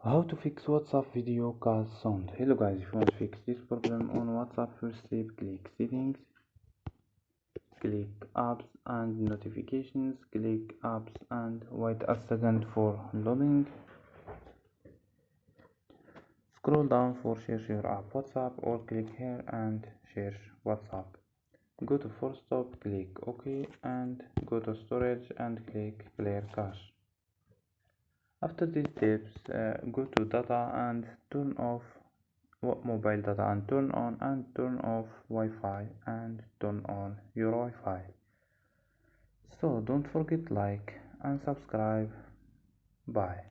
How to fix WhatsApp video call sound. Hello guys, if you want to fix this problem on WhatsApp, first step, click settings, click apps and notifications, click apps and wait a second for loading. Scroll down for search your app WhatsApp or click here and search WhatsApp. Go to force stop, click OK and go to storage and click clear cache. After these steps, go to data and turn off mobile data and turn on and turn off Wi-Fi and turn on your Wi-Fi. So don't forget like and subscribe. Bye.